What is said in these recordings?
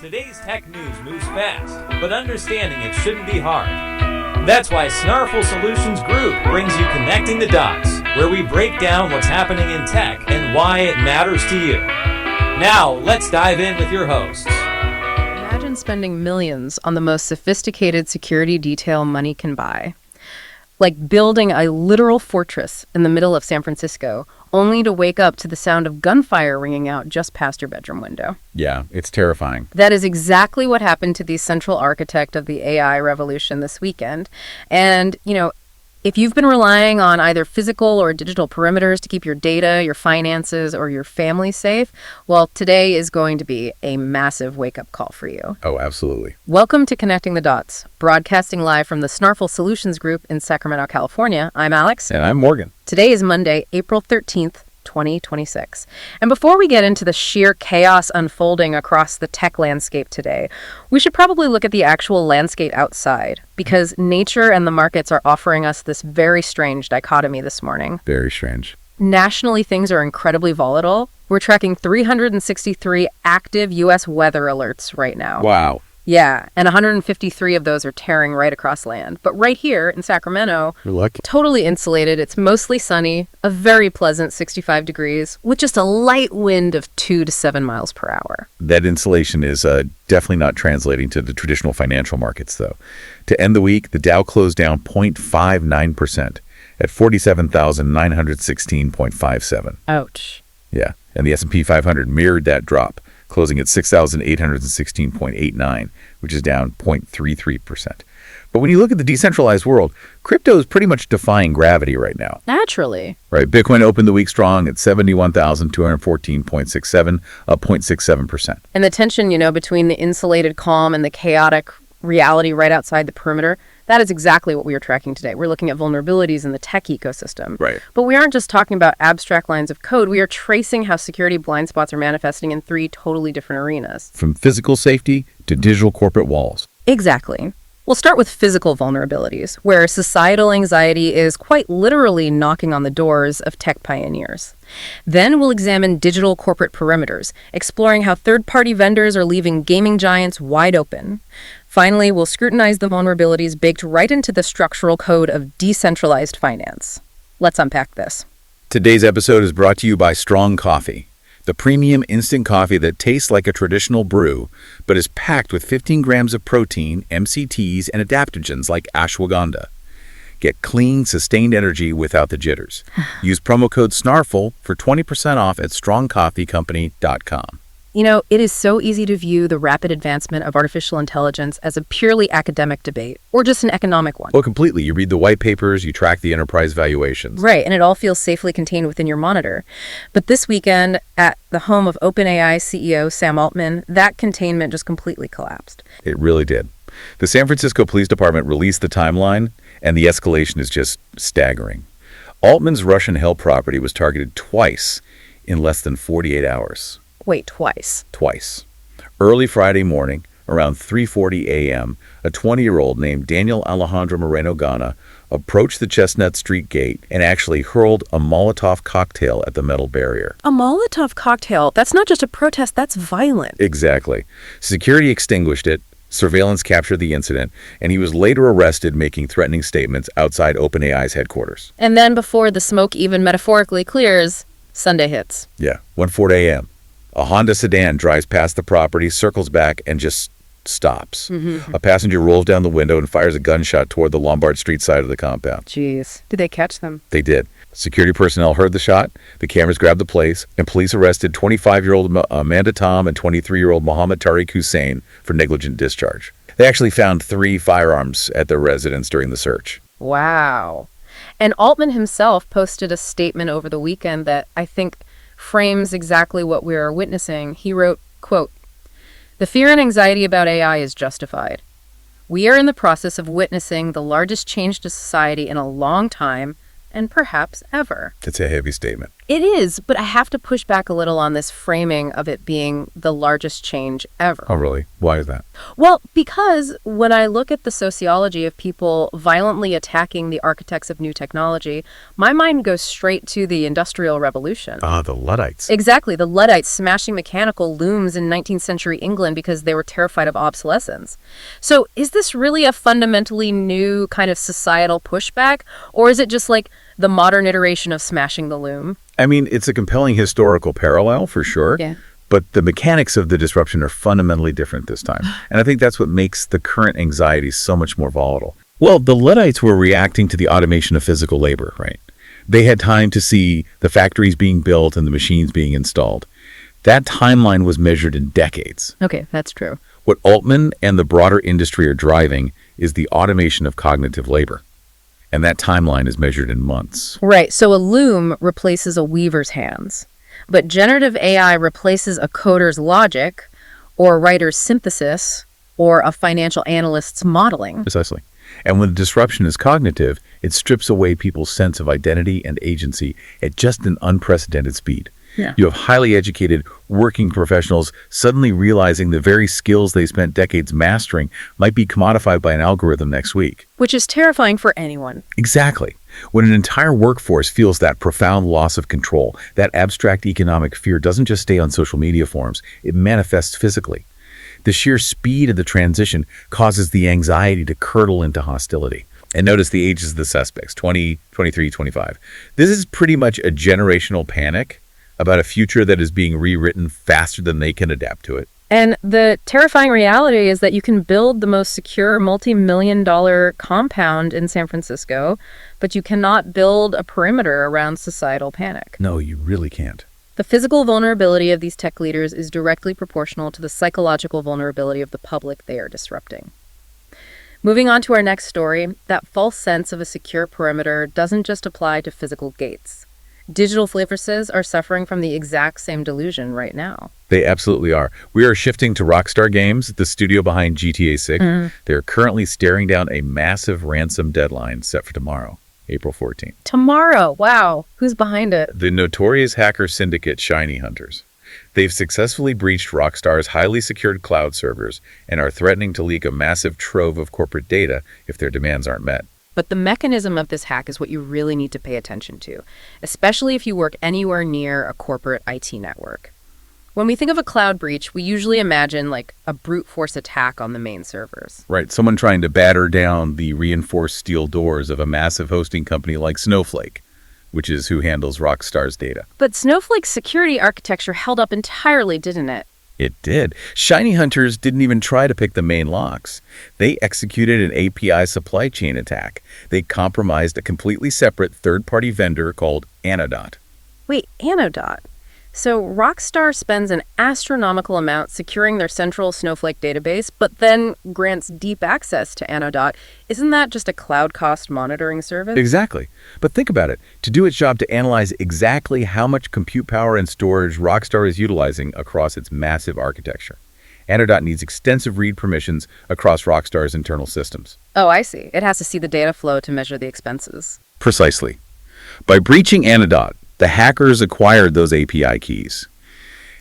Today's tech news moves fast, but understanding it shouldn't be hard. That's why Snarful Solutions Group brings you Connecting the Dots, where we break down what's happening in tech and why it matters to you. Now, let's dive in with your hosts. Imagine spending millions on the most sophisticated security detail money can buy. Like building a literal fortress in the middle of San Francisco, only to wake up to the sound of gunfire ringing out just past your bedroom window. Yeah, it's terrifying. That is exactly what happened to the central architect of the AI revolution this weekend. And, if you've been relying on either physical or digital perimeters to keep your data, your finances, or your family safe, well, today is going to be a massive wake-up call for you. Oh, absolutely. Welcome to Connecting the Dots, broadcasting live from the Snarful Solutions Group in Sacramento, California. I'm Alex. And I'm Morgan. Today is Monday, April 13th, 2026. And before we get into the sheer chaos unfolding across the tech landscape today, we should probably look at the actual landscape outside, because nature and the markets are offering us this very strange dichotomy this morning. Very strange. Nationally, things are incredibly volatile. We're tracking 363 active U.S. weather alerts right now. Wow. Yeah, and 153 of those are tearing right across land. But right here in Sacramento, You're lucky. Totally insulated. It's mostly sunny, a very pleasant 65 degrees, with just a light wind of 2 to 7 miles per hour. That insulation is definitely not translating to the traditional financial markets, though. To end the week, the Dow closed down 0.59% at 47,916.57. Ouch. Yeah, and the S&P 500 mirrored that drop, closing at 6,816.89, which is down 0.33%. But when you look at the decentralized world, crypto is pretty much defying gravity right now. Naturally. Right. Bitcoin opened the week strong at 71,214.67, up 0.67%. And the tension, between the insulated calm and the chaotic reality right outside the perimeter, that is exactly what we are tracking today. We're looking at vulnerabilities in the tech ecosystem. Right. But we aren't just talking about abstract lines of code. We are tracing how security blind spots are manifesting in 3 totally different arenas. From physical safety to digital corporate walls. Exactly. We'll start with physical vulnerabilities, where societal anxiety is quite literally knocking on the doors of tech pioneers. Then we'll examine digital corporate perimeters, exploring how third-party vendors are leaving gaming giants wide open. Finally, we'll scrutinize the vulnerabilities baked right into the structural code of decentralized finance. Let's unpack this. Today's episode is brought to you by Strong Coffee, the premium instant coffee that tastes like a traditional brew, but is packed with 15 grams of protein, MCTs, and adaptogens like ashwagandha. Get clean, sustained energy without the jitters. Use promo code SNARFUL for 20% off at strongcoffeecompany.com. It is so easy to view the rapid advancement of artificial intelligence as a purely academic debate, or just an economic one. Well, completely. You read the white papers, you track the enterprise valuations. Right, and it all feels safely contained within your monitor. But this weekend, at the home of OpenAI CEO Sam Altman, that containment just completely collapsed. It really did. The San Francisco Police Department released the timeline, and the escalation is just staggering. Altman's Russian Hill property was targeted twice in less than 48 hours. Wait, twice? Twice. Early Friday morning, around 3:40 a.m., a 20-year-old named Daniel Alejandro Moreno Gana approached the Chestnut Street gate and actually hurled a Molotov cocktail at the metal barrier. A Molotov cocktail? That's not just a protest, that's violent. Exactly. Security extinguished it, surveillance captured the incident, and he was later arrested making threatening statements outside OpenAI's headquarters. And then before the smoke even metaphorically clears, Sunday hits. Yeah, 1:40 a.m. A Honda sedan drives past the property, circles back, and just stops. Mm-hmm. A passenger rolls down the window and fires a gunshot toward the Lombard Street side of the compound. Jeez. Did they catch them? They did. Security personnel heard the shot, the cameras grabbed the place, and police arrested 25-year-old Amanda Tom and 23-year-old Mohammed Tariq Hussein for negligent discharge. They actually found 3 firearms at their residence during the search. Wow. And Altman himself posted a statement over the weekend that I think frames exactly what we are witnessing. He wrote, quote, "The fear and anxiety about AI is justified. We are in the process of witnessing the largest change to society in a long time, and perhaps ever." That's a heavy statement. It is, but I have to push back a little on this framing of it being the largest change ever. Oh, really? Why is that? Well, because when I look at the sociology of people violently attacking the architects of new technology, my mind goes straight to the Industrial Revolution. Ah, the Luddites. Exactly, the Luddites smashing mechanical looms in 19th century England because they were terrified of obsolescence. So is this really a fundamentally new kind of societal pushback, or is it just like the modern iteration of smashing the loom? I mean, it's a compelling historical parallel for sure. Yeah. But the mechanics of the disruption are fundamentally different this time. And I think that's what makes the current anxiety so much more volatile. Well, the Luddites were reacting to the automation of physical labor, right? They had time to see the factories being built and the machines being installed. That timeline was measured in decades. Okay, that's true. What Altman and the broader industry are driving is the automation of cognitive labor. And that timeline is measured in months. Right, so a loom replaces a weaver's hands, but generative AI replaces a coder's logic, or a writer's synthesis, or a financial analyst's modeling. Precisely. And when the disruption is cognitive, it strips away people's sense of identity and agency at just an unprecedented speed. Yeah. You have highly educated working professionals suddenly realizing the very skills they spent decades mastering might be commodified by an algorithm next week. Which is terrifying for anyone. Exactly. When an entire workforce feels that profound loss of control, that abstract economic fear doesn't just stay on social media forums, it manifests physically. The sheer speed of the transition causes the anxiety to curdle into hostility. And notice the ages of the suspects, 20, 23, 25. This is pretty much a generational panic about a future that is being rewritten faster than they can adapt to it. And the terrifying reality is that you can build the most secure multi-million-dollar compound in San Francisco, but you cannot build a perimeter around societal panic. No, you really can't. The physical vulnerability of these tech leaders is directly proportional to the psychological vulnerability of the public they are disrupting. Moving on to our next story, that false sense of a secure perimeter doesn't just apply to physical gates. Digital fortresses are suffering from the exact same delusion right now. They absolutely are. We are shifting to Rockstar Games, the studio behind GTA 6. They're currently staring down a massive ransom deadline set for tomorrow, April 14th. Tomorrow! Wow. Who's behind it? The notorious hacker syndicate Shiny Hunters. They've successfully breached Rockstar's highly secured cloud servers and are threatening to leak a massive trove of corporate data if their demands aren't met. But the mechanism of this hack is what you really need to pay attention to, especially if you work anywhere near a corporate IT network. When we think of a cloud breach, we usually imagine like a brute force attack on the main servers. Right, someone trying to batter down the reinforced steel doors of a massive hosting company like Snowflake, which is who handles Rockstar's data. But Snowflake's security architecture held up entirely, didn't it? It did. Shiny Hunters didn't even try to pick the main locks. They executed an API supply chain attack. They compromised a completely separate third-party vendor called Anodot. Wait, Anodot? So Rockstar spends an astronomical amount securing their central Snowflake database, but then grants deep access to Anodot. Isn't that just a cloud cost monitoring service? Exactly. But think about it. To do its job to analyze exactly how much compute power and storage Rockstar is utilizing across its massive architecture, Anodot needs extensive read permissions across Rockstar's internal systems. Oh, I see. It has to see the data flow to measure the expenses. Precisely. By breaching Anodot, the hackers acquired those API keys.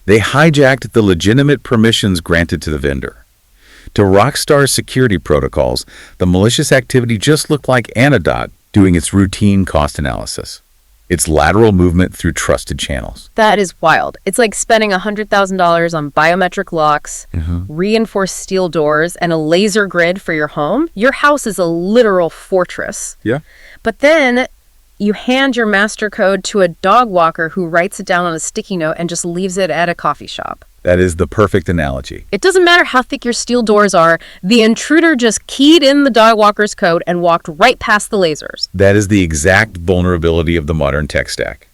They hijacked the legitimate permissions granted to the vendor. To Rockstar's security protocols, the malicious activity just looked like Anodot doing its routine cost analysis. Its lateral movement through trusted channels. That is wild. It's like spending $100,000 on biometric locks, reinforced steel doors, and a laser grid for your home. Your house is a literal fortress. Yeah. But then you hand your master code to a dog walker who writes it down on a sticky note and just leaves it at a coffee shop. That is the perfect analogy. It doesn't matter how thick your steel doors are. The intruder just keyed in the dog walker's code and walked right past the lasers. That is the exact vulnerability of the modern tech stack.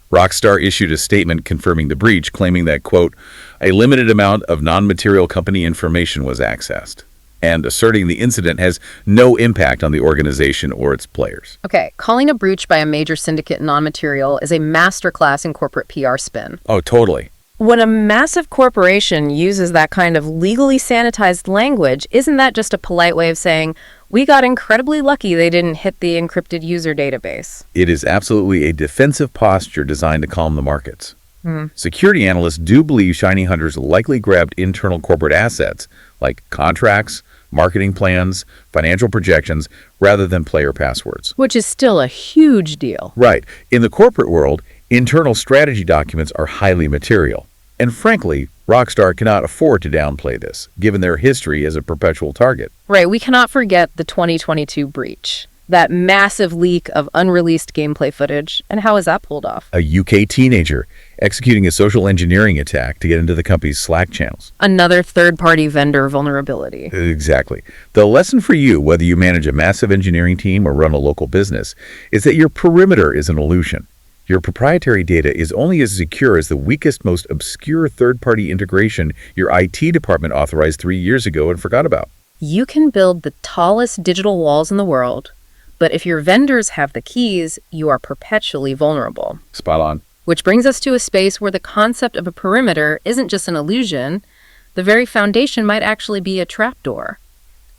Rockstar issued a statement confirming the breach, claiming that, quote, a limited amount of non-material company information was accessed, and asserting the incident has no impact on the organization or its players. Okay, calling a breach by a major syndicate non-material is a masterclass in corporate PR spin. Oh, totally. when a massive corporation uses that kind of legally sanitized language, isn't that just a polite way of saying, we got incredibly lucky they didn't hit the encrypted user database? It is absolutely a defensive posture designed to calm the markets. Security analysts do believe shiny hunters likely grabbed internal corporate assets like contracts, marketing plans, financial projections, rather than player passwords. Which is still a huge deal. Right. In the corporate world, internal strategy documents are highly material. And frankly, Rockstar cannot afford to downplay this, given their history as a perpetual target. Right, we cannot forget the 2022 breach. That massive leak of unreleased gameplay footage, and how is that pulled off? A UK teenager executing a social engineering attack to get into the company's Slack channels. Another third-party vendor vulnerability. Exactly. The lesson for you, whether you manage a massive engineering team or run a local business, is that your perimeter is an illusion. Your proprietary data is only as secure as the weakest, most obscure third-party integration your IT department authorized 3 years ago and forgot about. You can build the tallest digital walls in the world, but if your vendors have the keys, you are perpetually vulnerable. Spot on. Which brings us to a space where the concept of a perimeter isn't just an illusion. The very foundation might actually be a trapdoor.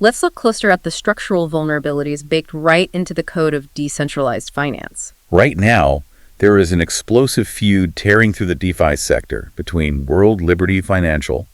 Let's look closer at the structural vulnerabilities baked right into the code of decentralized finance. Right now, there is an explosive feud tearing through the DeFi sector between World Liberty Financial,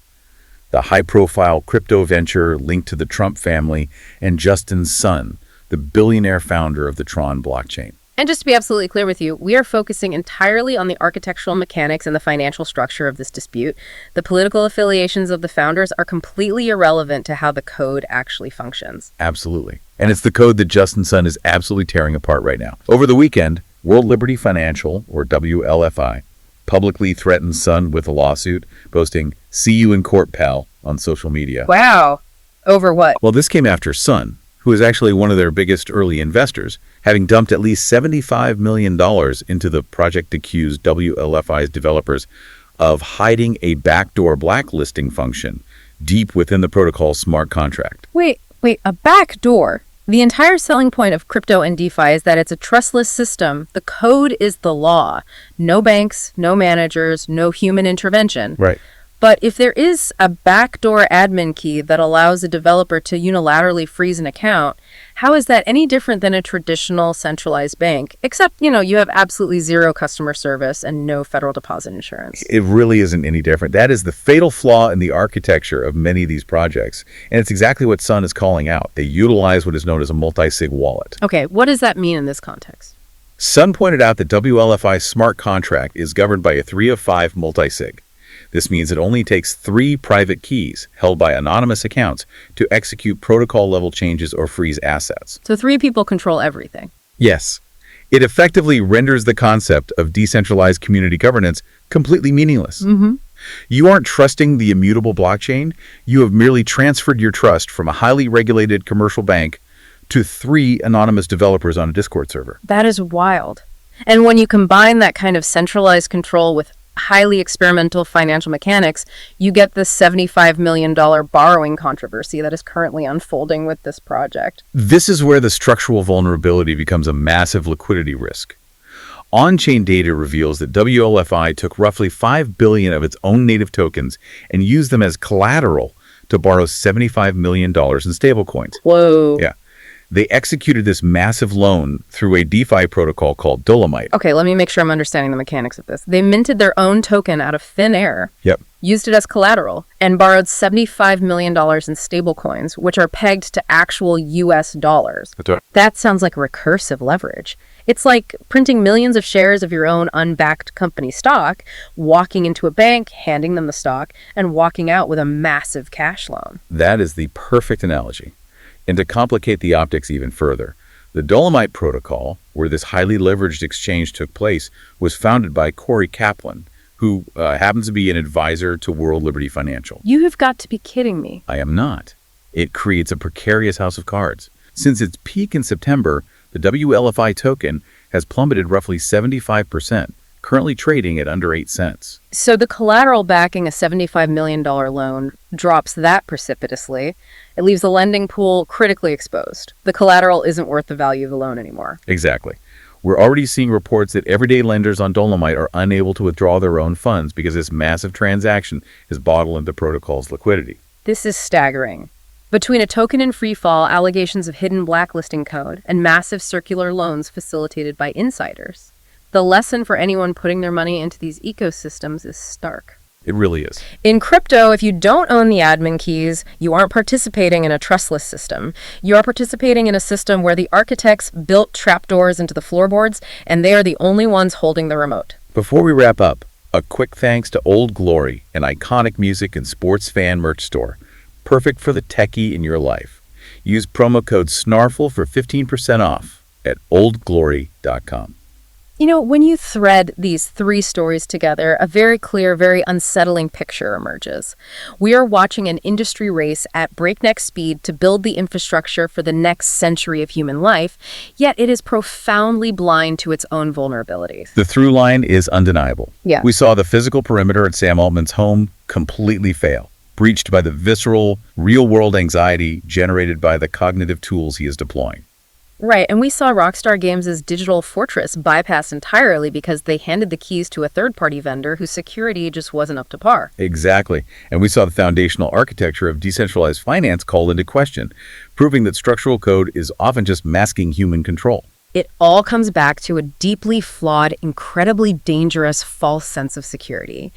the high-profile crypto venture linked to the Trump family, and Justin Sun, the billionaire founder of the Tron blockchain. And just to be absolutely clear with you, we are focusing entirely on the architectural mechanics and the financial structure of this dispute. The political affiliations of the founders are completely irrelevant to how the code actually functions. Absolutely. And it's the code that Justin Sun is absolutely tearing apart right now. Over the weekend, World Liberty Financial, or WLFI, publicly threatened Sun with a lawsuit, posting, "See you in court, pal," on social media. Wow. Over what? Well, this came after Sun, who is actually one of their biggest early investors, having dumped at least $75 million into the project accused WLFI's developers of hiding a backdoor blacklisting function deep within the protocol's smart contract. Wait, a backdoor? The entire selling point of crypto and DeFi is that it's a trustless system. The code is the law. No banks, no managers, no human intervention. Right. But if there is a backdoor admin key that allows a developer to unilaterally freeze an account, how is that any different than a traditional centralized bank? Except, you have absolutely zero customer service and no federal deposit insurance. It really isn't any different. That is the fatal flaw in the architecture of many of these projects. And it's exactly what Sun is calling out. They utilize what is known as a multi-sig wallet. Okay, what does that mean in this context? Sun pointed out that WLFI's smart contract is governed by a 3 of 5 multi-sig. This means it only takes 3 private keys held by anonymous accounts to execute protocol-level changes or freeze assets. So 3 people control everything. Yes. It effectively renders the concept of decentralized community governance completely meaningless. You aren't trusting the immutable blockchain. You have merely transferred your trust from a highly regulated commercial bank to 3 anonymous developers on a Discord server. That is wild. And when you combine that kind of centralized control with highly experimental financial mechanics, you get this $75 million borrowing controversy that is currently unfolding with this project. This is where the structural vulnerability becomes a massive liquidity risk. On-chain data reveals that WLFI took roughly 5 billion of its own native tokens and used them as collateral to borrow $75 million in stablecoins. Whoa. Yeah. They executed this massive loan through a DeFi protocol called Dolomite. Okay, let me make sure I'm understanding the mechanics of this. They minted their own token out of thin air, Yep. used it as collateral, and borrowed $75 million in stablecoins, which are pegged to actual US dollars. That's right. That sounds like recursive leverage. It's like printing millions of shares of your own unbacked company stock, walking into a bank, handing them the stock, and walking out with a massive cash loan. That is the perfect analogy. And to complicate the optics even further, the Dolomite protocol, where this highly leveraged exchange took place, was founded by Corey Kaplan, who happens to be an advisor to World Liberty Financial. You have got to be kidding me. I am not. It creates a precarious house of cards. Since its peak in September, the WLFI token has plummeted roughly 75%, currently trading at under 8 cents. So the collateral backing a $75 million loan drops that precipitously. It leaves the lending pool critically exposed. The collateral isn't worth the value of the loan anymore. Exactly. We're already seeing reports that everyday lenders on Dolomite are unable to withdraw their own funds because this massive transaction is bottled into protocol's liquidity. This is staggering. Between a token in free fall, allegations of hidden blacklisting code, and massive circular loans facilitated by insiders, the lesson for anyone putting their money into these ecosystems is stark. It really is. In crypto, if you don't own the admin keys, you aren't participating in a trustless system. You are participating in a system where the architects built trapdoors into the floorboards, and they are the only ones holding the remote. Before we wrap up, a quick thanks to Old Glory, an iconic music and sports fan merch store. Perfect for the techie in your life. Use promo code SNARFL for 15% off at oldglory.com. You know, when you thread these three stories together, a very clear, very unsettling picture emerges. We are watching an industry race at breakneck speed to build the infrastructure for the next century of human life, yet it is profoundly blind to its own vulnerabilities. The through line is undeniable. Yeah. We saw the physical perimeter at Sam Altman's home completely fail, breached by the visceral, real-world anxiety generated by the cognitive tools he is deploying. Right, and we saw Rockstar Games' digital fortress bypassed entirely because they handed the keys to a third-party vendor whose security just wasn't up to par. Exactly. And we saw the foundational architecture of decentralized finance called into question, proving that structural code is often just masking human control. It all comes back to a deeply flawed, incredibly dangerous, false sense of security.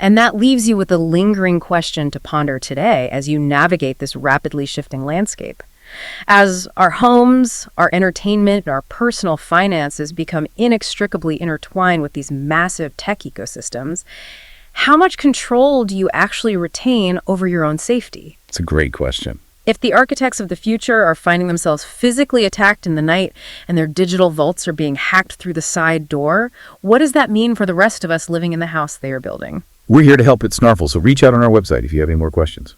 And that leaves you with a lingering question to ponder today as you navigate this rapidly shifting landscape. As our homes, our entertainment, our personal finances become inextricably intertwined with these massive tech ecosystems, how much control do you actually retain over your own safety? It's a great question. If the architects of the future are finding themselves physically attacked in the night and their digital vaults are being hacked through the side door, what does that mean for the rest of us living in the house they are building? We're here to help at Snarfle, so reach out on our website if you have any more questions.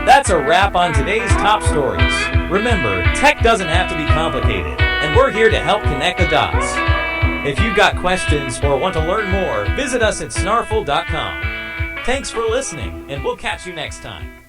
That's a wrap on today's top stories. Remember, tech doesn't have to be complicated, and we're here to help connect the dots. If you've got questions or want to learn more, visit us at snarfle.com. Thanks for listening, and we'll catch you next time.